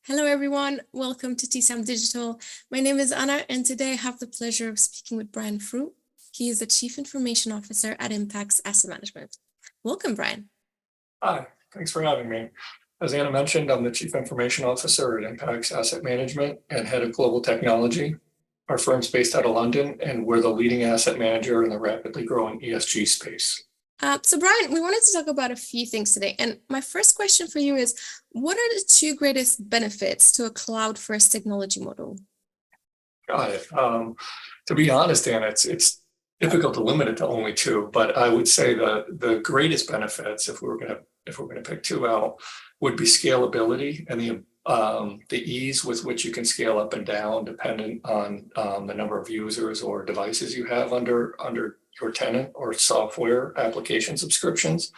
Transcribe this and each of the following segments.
Hello, everyone. Welcome to TSAM Digital. My name is Anna, and today I have the pleasure of speaking with Brian Fruh. He is the Chief Information Officer at Impax Asset Management. Welcome, Brian. Hi, thanks for having me. As Anna mentioned, I'm the Chief Information Officer at Impax Asset Management and Head of Global Technology. Our firm's based out of London, and we're the leading asset manager in the rapidly growing ESG space. So, Brian, we wanted to talk about a few things today. And my first question for you is, what are the two greatest benefits to a cloud-first technology model? Got it. To be honest, Anna, it's difficult to limit it to only two, but I would say the greatest benefits, if we're gonna pick two out, would be scalability and the ease with which you can scale up and down dependent on the number of users or devices you have under your tenant or software application subscriptions.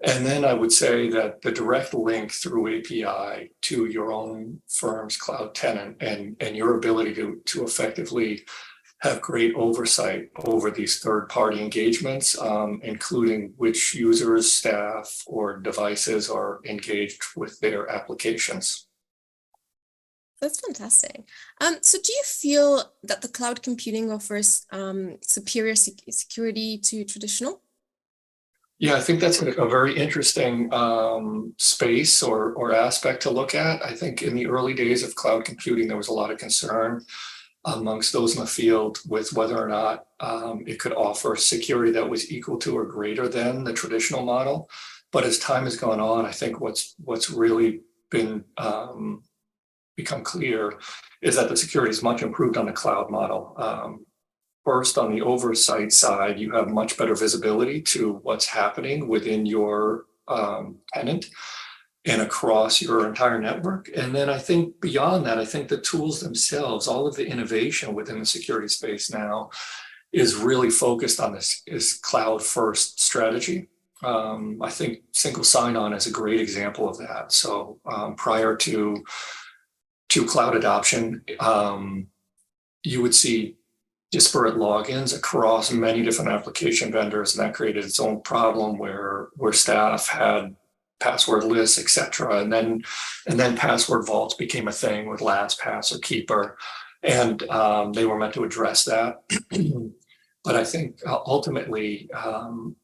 And then I would say that the direct link through API to your own firm's cloud tenant and your ability to effectively have great oversight over these third-party engagements, including which users, staff, or devices are engaged with their applications. That's fantastic. So do you feel that the cloud computing offers superior security to traditional? Yeah, I think that's a very interesting space or aspect to look at. I think in the early days of cloud computing, there was a lot of concern amongst those in the field with whether or not it could offer security that was equal to or greater than the traditional model. But as time has gone on, I think what's really been become clear is that the security is much improved on the cloud model. First, on the oversight side, you have much better visibility to what's happening within your tenant and across your entire network. And then I think beyond that, I think the tools themselves, all of the innovation within the security space now is really focused on this cloud first strategy. I think single sign-on is a great example of that. So prior to cloud adoption, you would see disparate logins across many different application vendors, and that created its own problem where staff had password lists, etc. And then password vaults became a thing with LastPass or Keeper, and they were meant to address that. But I think ultimately,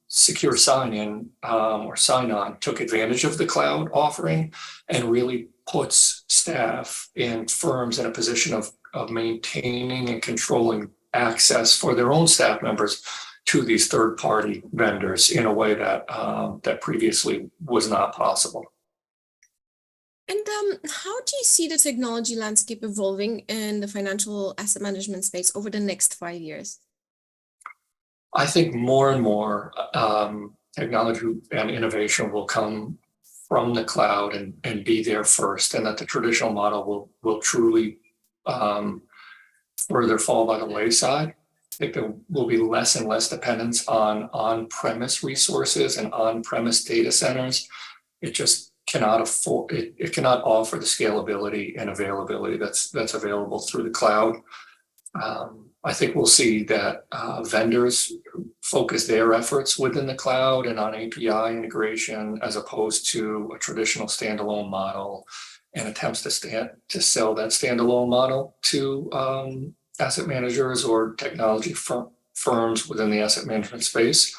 secure sign-in or sign-on took advantage of the cloud offering and really puts staff and firms in a position of maintaining and controlling access for their own staff members to these third-party vendors in a way that that previously was not possible. And how do you see the technology landscape evolving in the financial asset management space over the next 5 years? I think more and more technology and innovation will come from the cloud and be there first, and that the traditional model will truly further fall by the wayside. I think there will be less and less dependence on on-premise resources and on-premise data centers. It just cannot afford it cannot offer the scalability and availability that's available through the cloud. I think we'll see that vendors focus their efforts within the cloud and on API integration as opposed to a traditional standalone model, and attempts to sell that standalone model to asset managers or technology firms within the asset management space.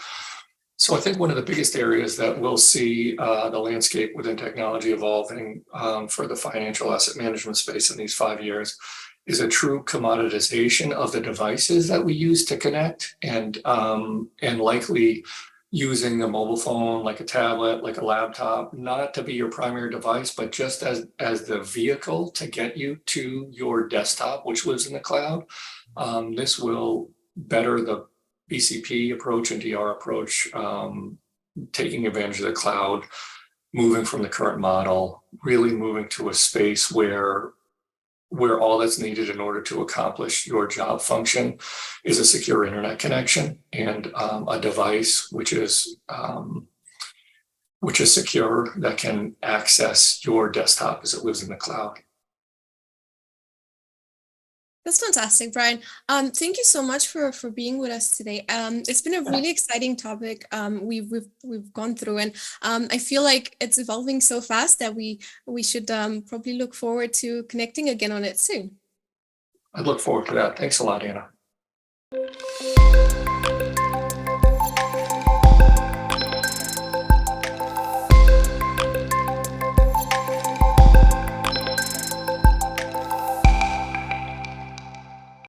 So I think one of the biggest areas that we'll see the landscape within technology evolving for the financial asset management space in these 5 years is a true commoditization of the devices that we use to connect, and likely using a mobile phone, like a tablet, like a laptop, not to be your primary device, but just as the vehicle to get you to your desktop, which lives in the cloud. This will better the BCP approach and DR approach, taking advantage of the cloud, moving from the current model, really moving to a space where all that's needed in order to accomplish your job function is a secure internet connection and a device which is secure, that can access your desktop as it lives in the cloud. That's fantastic, Brian. Thank you so much for being with us today. It's been a really exciting topic. We've gone through, and I feel like it's evolving so fast that we should probably look forward to connecting again on it soon. I look forward to that. Thanks a lot, Anna.